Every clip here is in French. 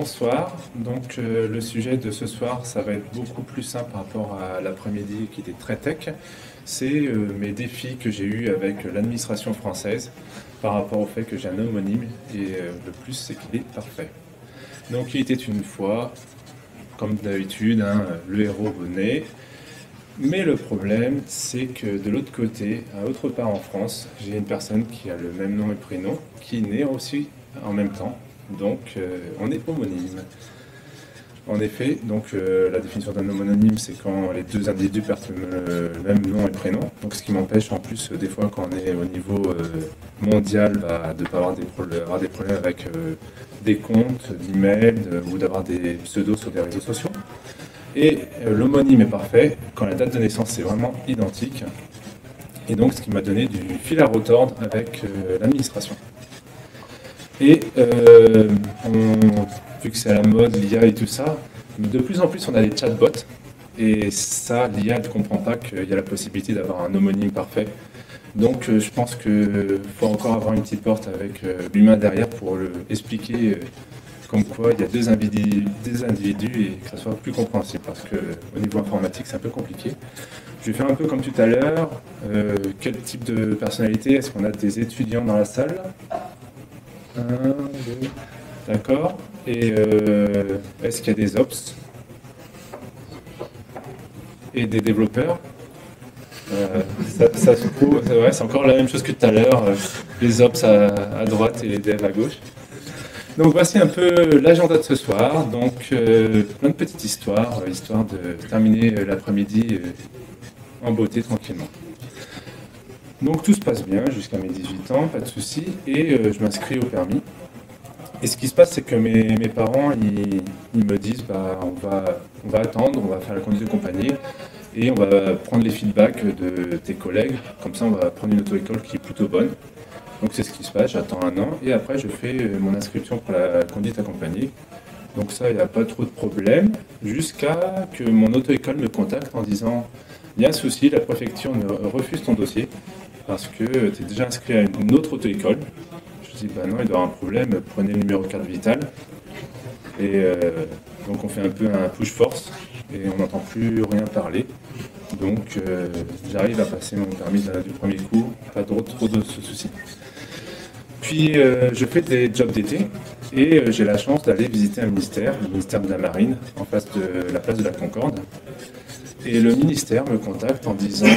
bonsoir. Donc le sujet de ce soir, ça va être beaucoup plus simple par rapport à l'après-midi qui était très tech. C'est mes défis que j'ai eus avec l'administration française par rapport au fait que j'ai un homonyme et le plus c'est qu'il est parfait. Donc il était une fois, comme d'habitude, hein, le héros venait. Mais le problème, c'est que de l'autre côté, autre part en France, j'ai une personne qui a le même nom et prénom, qui naît aussi en même temps. Donc, on est homonyme. En effet, donc la définition d'un homonyme, c'est quand les deux individus portent le même nom et prénom. Donc, ce qui m'empêche en plus, des fois, quand on est au niveau mondial, de ne pas avoir des problèmes avec des comptes, d'email ou d'avoir des pseudos sur des réseaux sociaux. Et l'homonyme est parfait quand la date de naissance est vraiment identique. Et donc, ce qui m'a donné du fil à retordre avec l'administration. Et vu que c'est à la mode, l'IA et tout ça, de plus en plus on a des chatbots. Et ça, l'IA ne comprend pas qu'il y a la possibilité d'avoir un homonyme parfait. Donc je pense qu'il faut encore avoir une petite porte avec l'humain derrière pour expliquer comme quoi il y a deux individus et que ça soit plus compréhensible. Parce qu'au niveau informatique, c'est un peu compliqué. Je vais faire un peu comme tout à l'heure. Quel type de personnalité? Est-ce qu'on a des étudiants dans la salle? D'accord. Et est-ce qu'il y a des ops et des développeurs? Ça se trouve, ouais, c'est encore la même chose que tout à l'heure, les ops à droite et les devs à gauche. Donc voici un peu l'agenda de ce soir. Donc plein de petites histoires, histoire de terminer l'après-midi en beauté tranquillement. Donc tout se passe bien jusqu'à mes 18 ans, pas de souci, et je m'inscris au permis. Et ce qui se passe, c'est que mes parents, ils me disent, on va attendre, on va faire la conduite de compagnie, et on va prendre les feedbacks de tes collègues, comme ça on va prendre une auto-école qui est plutôt bonne. Donc c'est ce qui se passe, j'attends un an, et après je fais mon inscription pour la conduite accompagnée. Donc ça, il n'y a pas trop de problème, jusqu'à que mon auto-école me contacte en disant, il y a un souci, la préfecture refuse ton dossier, parce que tu es déjà inscrit à une autre auto-école. Je dis, non, il doit y avoir un problème, prenez le numéro de carte vitale. Et donc on fait un peu un push-force, et on n'entend plus rien parler. Donc j'arrive à passer mon permis du premier coup, pas trop de soucis. Puis je fais des jobs d'été, et j'ai la chance d'aller visiter un ministère, le ministère de la Marine, en face de la place de la Concorde. Et le ministère me contacte en disant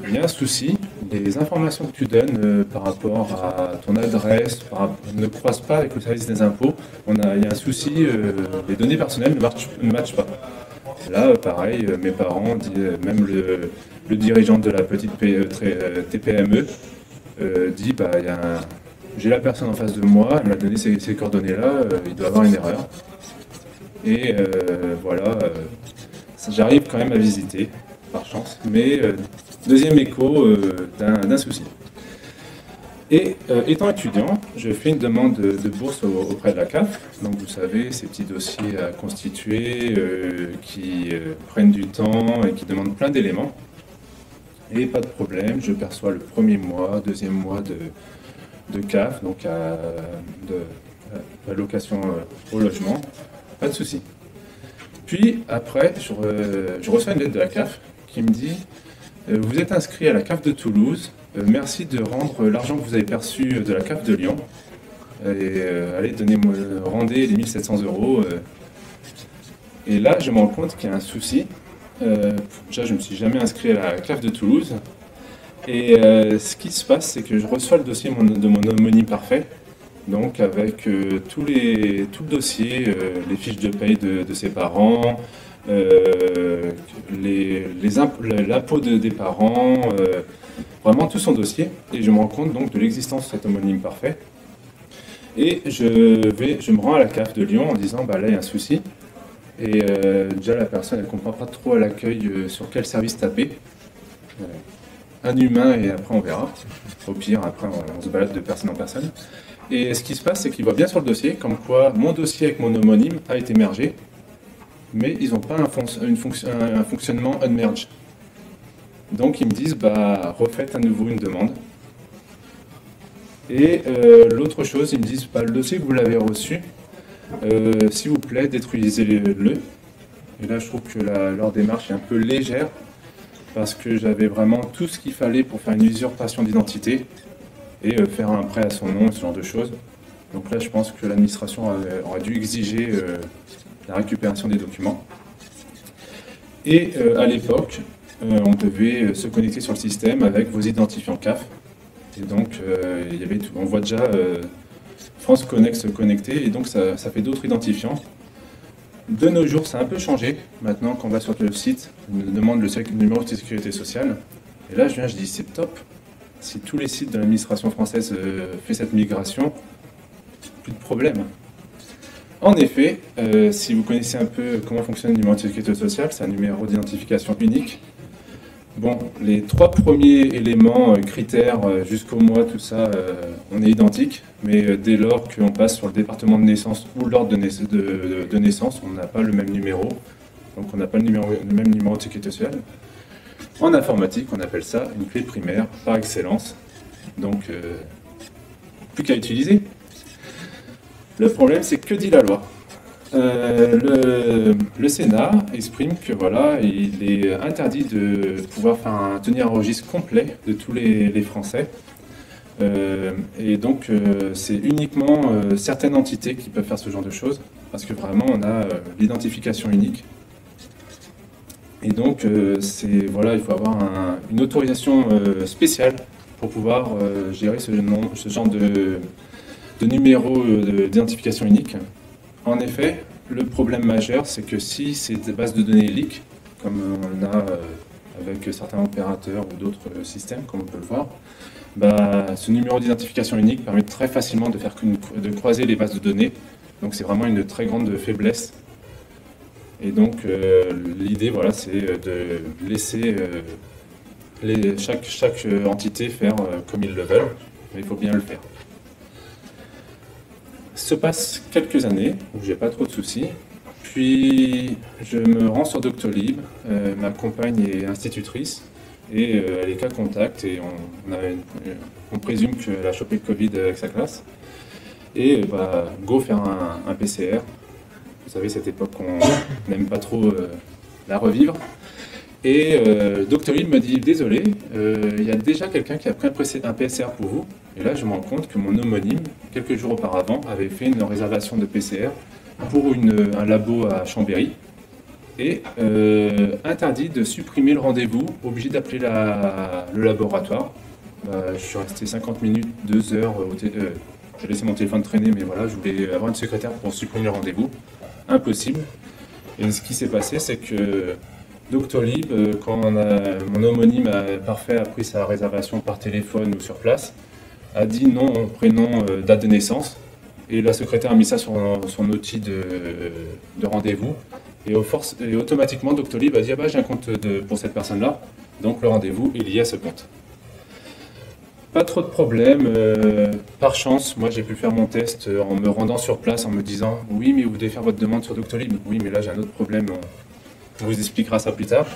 il y a un souci, les informations que tu donnes par rapport à ton adresse ne croisent pas avec le service des impôts. Il y a un souci, les données personnelles ne matchent pas. Là, pareil, mes parents, même le dirigeant de la petite TPME dit j'ai la personne en face de moi, elle m'a donné ces coordonnées-là, il doit y avoir une erreur. Et voilà. J'arrive quand même à visiter, par chance, mais deuxième écho d'un souci. Et étant étudiant, je fais une demande de bourse auprès de la CAF. Donc vous savez, ces petits dossiers à constituer qui prennent du temps et qui demandent plein d'éléments. Et pas de problème, je perçois le premier mois, deuxième mois de CAF, donc de location au logement, pas de souci. Puis après, je reçois une lettre de la CAF qui me dit vous êtes inscrit à la CAF de Toulouse, merci de rendre l'argent que vous avez perçu de la CAF de Lyon. Et allez, rendez les 1700 €. Et là, je me rends compte qu'il y a un souci. Déjà, je ne me suis jamais inscrit à la CAF de Toulouse. Et ce qui se passe, c'est que je reçois le dossier de mon homonyme parfait. Donc avec tout le dossier, les fiches de paye de ses parents, l'impôt des parents, vraiment tout son dossier. Et je me rends compte donc de l'existence de cet homonyme parfait. Et je me rends à la CAF de Lyon en disant là il y a un souci. Et déjà la personne elle ne comprend pas trop à l'accueil sur quel service taper. Un humain et après on verra. Au pire, après on se balade de personne en personne. Et ce qui se passe, c'est qu'ils voient bien sur le dossier, comme quoi mon dossier avec mon homonyme a été mergé, mais ils n'ont pas un fonctionnement unmerge. Donc ils me disent, refaites à nouveau une demande. Et l'autre chose, ils me disent, le dossier que vous l'avez reçu, s'il vous plaît, détruisez-le. Et là, je trouve que leur démarche est un peu légère, parce que j'avais vraiment tout ce qu'il fallait pour faire une usurpation d'identité et faire un prêt à son nom, ce genre de choses. Donc là, je pense que l'administration aurait dû exiger la récupération des documents. Et à l'époque, on devait se connecter sur le système avec vos identifiants CAF. Et donc, il y avait on voit déjà France Connect se connecter, et donc ça fait d'autres identifiants. De nos jours, ça a un peu changé. Maintenant, quand on va sur le site, on nous demande le numéro de sécurité sociale. Et là, je dis, c'est top. Si tous les sites de l'administration française font cette migration, plus de problème. En effet, si vous connaissez un peu comment fonctionne le numéro de sécurité sociale, c'est un numéro d'identification unique. Bon, les 3 premiers éléments, critères, jusqu'au mois, tout ça, on est identique, mais dès lors qu'on passe sur le département de naissance ou l'ordre de naissance, on n'a pas le même numéro, donc on n'a pas le même numéro de sécurité sociale. En informatique, on appelle ça une clé primaire par excellence, donc plus qu'à utiliser. Le problème, c'est que dit la loi? Le Sénat exprime que voilà, il est interdit de pouvoir tenir un registre complet de tous les Français. Et donc, c'est uniquement certaines entités qui peuvent faire ce genre de choses, parce que vraiment, on a l'identification unique. Et donc, voilà, il faut avoir une autorisation spéciale pour pouvoir gérer ce genre de numéro d'identification unique. En effet, le problème majeur, c'est que si ces bases de données leak, comme on a avec certains opérateurs ou d'autres systèmes, comme on peut le voir, ce numéro d'identification unique permet très facilement de croiser les bases de données. Donc c'est vraiment une très grande faiblesse. Et donc l'idée, voilà, c'est de laisser chaque entité faire comme ils le veulent, mais il faut bien le faire. Se passent quelques années où j'ai pas trop de soucis, puis je me rends sur Doctolib. Ma compagne est institutrice et elle est cas contact, et on présume qu'elle a chopé le Covid avec sa classe. Et go faire un PCR. Vous savez, cette époque qu'on n'aime pas trop la revivre. Et Doctolib me dit, désolé, il y a déjà quelqu'un qui a pris un PCR pour vous. Et là, je me rends compte que mon homonyme, quelques jours auparavant, avait fait une réservation de PCR pour un labo à Chambéry. Et interdit de supprimer le rendez-vous, obligé d'appeler le laboratoire. Je suis resté 50 minutes, 2 heures, j'ai laissé mon téléphone traîner, mais voilà, je voulais avoir une secrétaire pour supprimer le rendez-vous. Impossible. Et ce qui s'est passé, c'est que Doctolib, quand mon homonyme parfait a pris sa réservation par téléphone ou sur place, a dit nom, prénom, date de naissance, et la secrétaire a mis ça sur son outil de rendez-vous, et automatiquement Doctolib a dit j'ai un compte pour cette personne-là, donc le rendez-vous est lié à ce compte. Pas trop de problèmes, par chance, moi j'ai pu faire mon test en me rendant sur place, en me disant oui mais vous devez faire votre demande sur Doctolib, oui mais là j'ai un autre problème, on vous expliquera ça plus tard.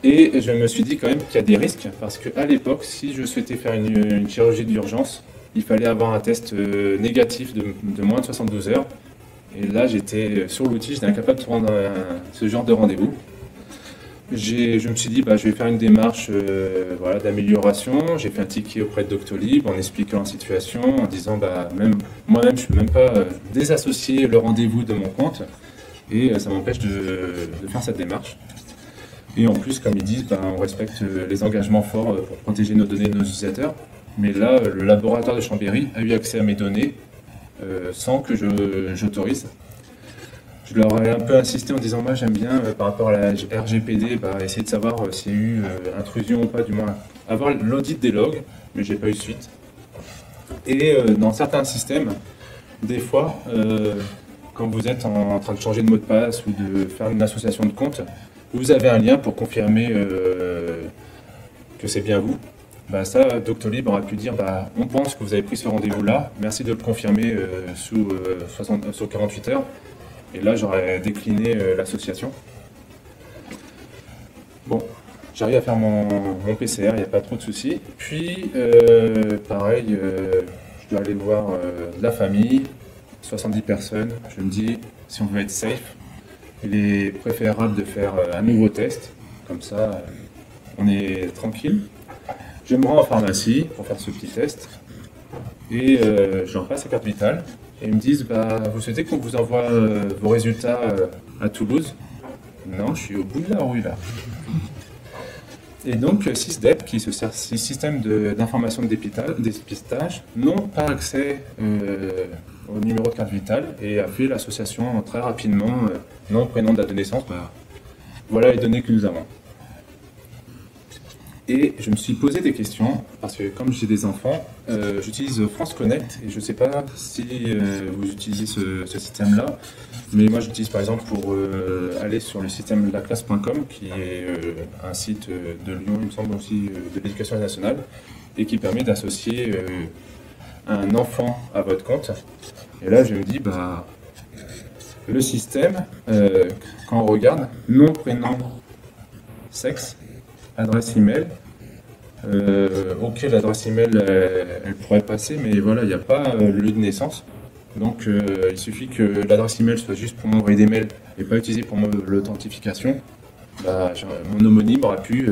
Et je me suis dit quand même qu'il y a des risques, parce qu'à l'époque, si je souhaitais faire une chirurgie d'urgence, il fallait avoir un test négatif de moins de 72 heures. Et là, j'étais sur l'outil, j'étais incapable de prendre ce genre de rendez-vous. Je me suis dit, je vais faire une démarche voilà, d'amélioration. J'ai fait un ticket auprès de Doctolib en expliquant la situation, en disant moi-même, je ne peux même pas désassocier le rendez-vous de mon compte. Et ça m'empêche de faire cette démarche. Et en plus, comme ils disent, on respecte les engagements forts pour protéger nos données de nos utilisateurs. Mais là, le laboratoire de Chambéry a eu accès à mes données sans que j'autorise. Je leur ai un peu insisté en disant, moi j'aime bien, par rapport à la RGPD, essayer de savoir s'il y a eu intrusion ou pas, du moins avoir l'audit des logs, mais j'ai pas eu de suite. Et dans certains systèmes, des fois, quand vous êtes en train de changer de mot de passe ou de faire une association de comptes, vous avez un lien pour confirmer que c'est bien vous. Ça, Doctolib aurait pu dire on pense que vous avez pris ce rendez-vous-là, merci de le confirmer sous 48 heures. Et là, j'aurais décliné l'association. Bon, j'arrive à faire mon PCR, il n'y a pas trop de soucis. Puis, pareil, je dois aller voir la famille. 70 personnes. Je me dis, si on veut être safe, il est préférable de faire un nouveau test. Comme ça, on est tranquille. Je me rends en pharmacie pour faire ce petit test. Et je leur passe la carte vitale. Et ils me disent, vous souhaitez qu'on vous envoie vos résultats à Toulouse? Non, je suis au bout de la rue là. Et donc, SysDep, qui est ce système d'information de dépistage, n'ont pas accès au numéro de carte vitale et a fait l'association très rapidement, nom, prénom, date de naissance, voilà les données que nous avons. Et je me suis posé des questions, parce que comme j'ai des enfants, j'utilise France Connect, et je ne sais pas si vous utilisez ce système-là, mais moi j'utilise par exemple pour aller sur le système laclasse.com, qui est un site de Lyon, il me semble aussi, de l'éducation nationale, et qui permet d'associer un enfant à votre compte. Et là je me dis, le système, quand on regarde, nom, prénom, sexe, adresse email. Ok, l'adresse email elle pourrait passer, mais voilà, il n'y a pas le lieu de naissance. Donc il suffit que l'adresse email soit juste pour m'envoyer des mails et pas utilisée pour l'authentification. Mon homonyme aura pu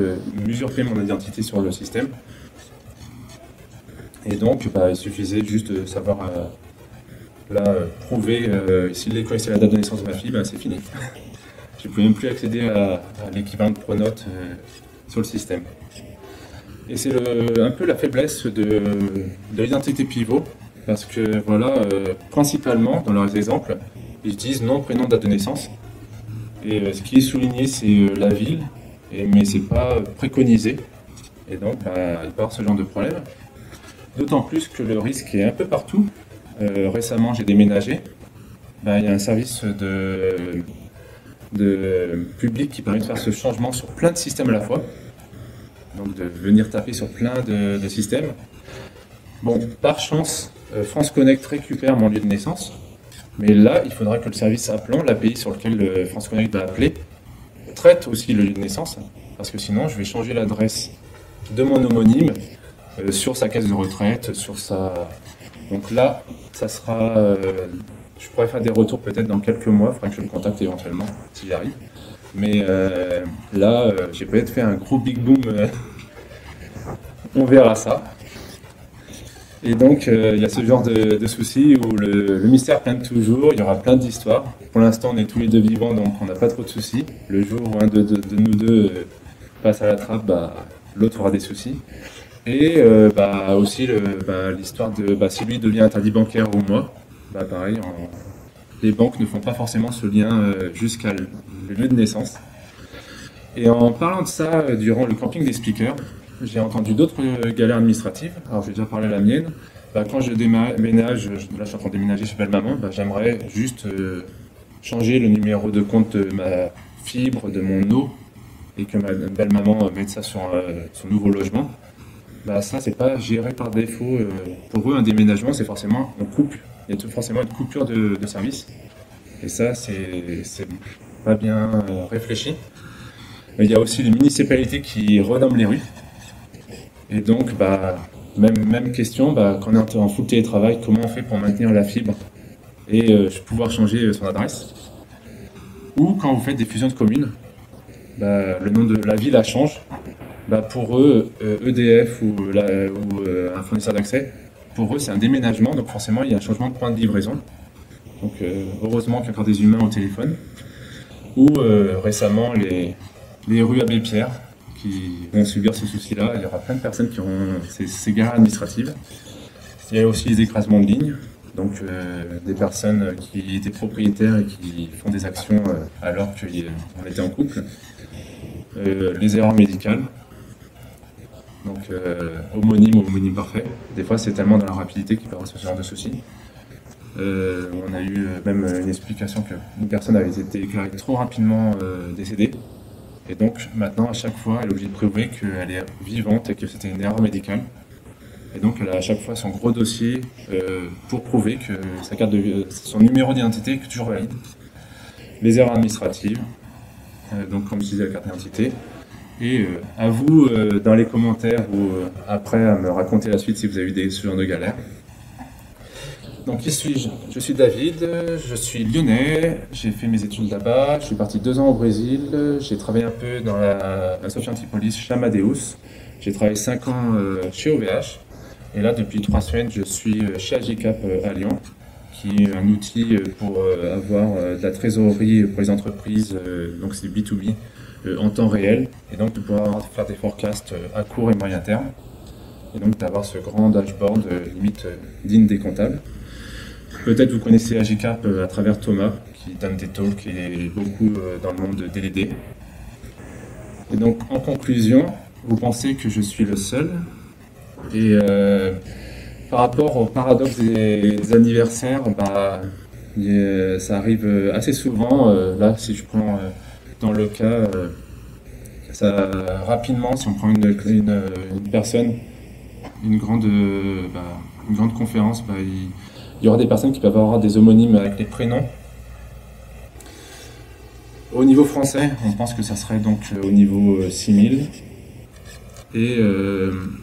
usurper mon identité sur le système. Et donc il suffisait juste de savoir prouver s'il connaissait la date de naissance de ma fille, c'est fini. Je ne pouvais même plus accéder à l'équivalent de Pronote sur le système. Et c'est un peu la faiblesse de l'identité pivot, parce que voilà, principalement dans leurs exemples, ils disent nom, prénom, date de naissance. Et ce qui est souligné, c'est la ville, mais c'est pas préconisé. Et donc, il peut y avoir ce genre de problème. D'autant plus que le risque est un peu partout. Récemment, j'ai déménagé. Il y a un service de public qui permet de faire ce changement sur plein de systèmes à la fois. Donc de venir taper sur plein de systèmes. Bon, par chance, France Connect récupère mon lieu de naissance. Mais là, il faudra que le service appelant, l'API sur lequel France Connect va appeler, traite aussi le lieu de naissance. Parce que sinon, je vais changer l'adresse de mon homonyme sur sa caisse de retraite, sur sa... Donc là, ça sera... je pourrais faire des retours peut-être dans quelques mois, il faudra que je le contacte éventuellement, si j'y arrive. Mais là, j'ai peut-être fait un gros big boom, on verra ça. Et donc, il y a ce genre de soucis où le mystère plane toujours, il y aura plein d'histoires. Pour l'instant, on est tous les deux vivants, donc on n'a pas trop de soucis. Le jour où un de nous deux passe à la trappe, l'autre aura des soucis. Et aussi l'histoire de si lui devient interdit bancaire ou moi, pareil, les banques ne font pas forcément ce lien jusqu'à le lieu de naissance. Et en parlant de ça, durant le camping des speakers, j'ai entendu d'autres galères administratives. Alors j'ai déjà parlé à la mienne. Quand je déménage, là je suis en train de déménager chez Belle-Maman, j'aimerais juste changer le numéro de compte de ma fibre, de mon eau, et que ma Belle-Maman mette ça sur son nouveau logement. Ça c'est pas géré par défaut. Pour eux, un déménagement, c'est forcément on coupe. Il y a forcément une coupure de service. Et ça, c'est pas bien réfléchi. Il y a aussi les municipalités qui renomment les rues. Et donc, même question, quand on est en full télétravail, comment on fait pour maintenir la fibre et pouvoir changer son adresse? Ou quand vous faites des fusions de communes, le nom de la ville change. Pour eux, EDF ou un fournisseur d'accès, pour eux c'est un déménagement, donc forcément il y a un changement de point de livraison. Donc heureusement qu'il y a encore des humains au téléphone. Ou récemment les rues Abbé Pierre qui vont subir ce souci-là. Il y aura plein de personnes qui auront ces galères administratives. Il y a aussi les écrasements de lignes, donc des personnes qui étaient propriétaires et qui font des actions alors qu'on était en couple. Les erreurs médicales. Donc homonyme parfait. Des fois c'est tellement dans la rapidité qu'il peut y avoir ce genre de soucis. On a eu même une explication qu'une personne avait été déclarée trop rapidement décédée. Et donc maintenant à chaque fois elle est obligée de prouver qu'elle est vivante et que c'était une erreur médicale. Et donc elle a à chaque fois son gros dossier pour prouver que son numéro d'identité est toujours valide. Les erreurs administratives, donc comme je disais la carte d'identité. Et à vous, dans les commentaires ou après, à me raconter la suite si vous avez eu ce genre de galère. Donc qui suis-je? Je suis David, je suis lyonnais, j'ai fait mes études là-bas, je suis parti 2 ans au Brésil, j'ai travaillé un peu dans la Sophia Antipolis chez Amadeus, j'ai travaillé 5 ans chez OVH, et là depuis 3 semaines je suis chez Agicap à Lyon, qui est un outil pour avoir de la trésorerie pour les entreprises, donc c'est du B2B en temps réel, et donc de pouvoir faire des forecasts à court et moyen terme, et donc d'avoir ce grand dashboard limite digne des comptables. Peut-être vous connaissez Agicap à travers Thomas, qui donne des talks et beaucoup dans le monde des LED. Et donc, en conclusion, vous pensez que je suis le seul. Et par rapport au paradoxe des anniversaires, ça arrive assez souvent. Là, si je prends dans le cas, rapidement, si on prend une personne, une grande conférence, il y aura des personnes qui peuvent avoir des homonymes avec les prénoms. Au niveau français, on pense que ça serait donc au niveau 6000. Et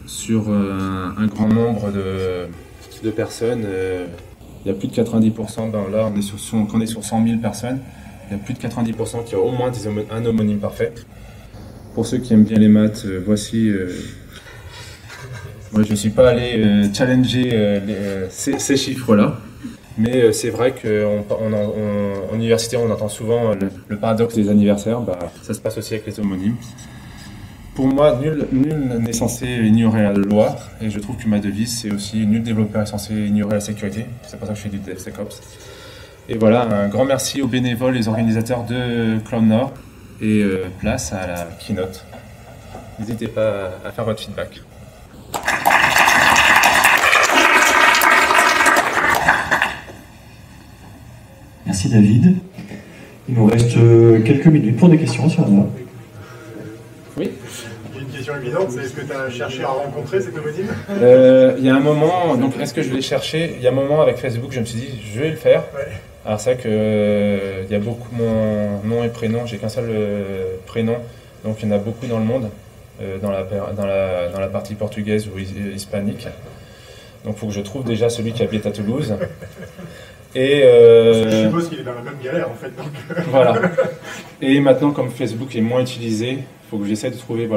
sur un grand nombre de personnes, il y a plus de 90%, là on est sur 100 000 personnes, il y a plus de 90% qui ont au moins un homonyme parfait. Pour ceux qui aiment bien les maths, voici... Moi, je ne suis pas allé challenger ces chiffres-là, mais c'est vrai qu'en université, on entend souvent le paradoxe des anniversaires. Ça se passe aussi avec les homonymes. Pour moi, nul n'est censé ignorer la loi, et je trouve que ma devise, c'est aussi nul développeur est censé ignorer la sécurité. C'est pour ça que je fais du DevSecOps. Et voilà, un grand merci aux bénévoles et aux organisateurs de Cloud Nord, et place à la keynote. N'hésitez pas à faire votre feedback. Merci David. Il nous reste quelques minutes pour des questions si on a. Oui. J'ai une question évidente, c'est est-ce que tu as cherché à rencontrer cet homonyme? Il y a un moment, donc est-ce que je l'ai cherché? Il y a un moment avec Facebook, je me suis dit, je vais le faire. Ouais. Alors c'est vrai qu'il y a beaucoup, mon nom et prénom, j'ai qu'un seul prénom, donc il y en a beaucoup dans le monde, dans la partie portugaise ou hispanique. Donc il faut que je trouve déjà celui qui habite à Toulouse. Et je suppose qu'il est dans la même galère en fait. Donc... Voilà. Et maintenant, comme Facebook est moins utilisé, il faut que j'essaie de trouver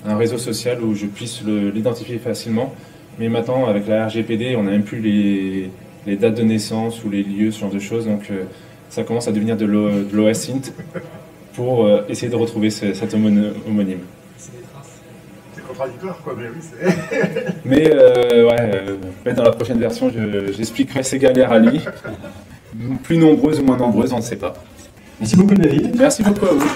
un réseau social où je puisse l'identifier facilement. Mais maintenant, avec la RGPD, on n'a même plus les dates de naissance ou les lieux, ce genre de choses. Donc ça commence à devenir de l'OSINT pour essayer de retrouver cet homonyme. C'est contradictoire quoi, mais oui, c'est... Mais peut-être dans la prochaine version, j'expliquerai ces galères à lui. Plus nombreuses ou moins nombreuses, on ne sait pas. Merci beaucoup David. Merci beaucoup à vous.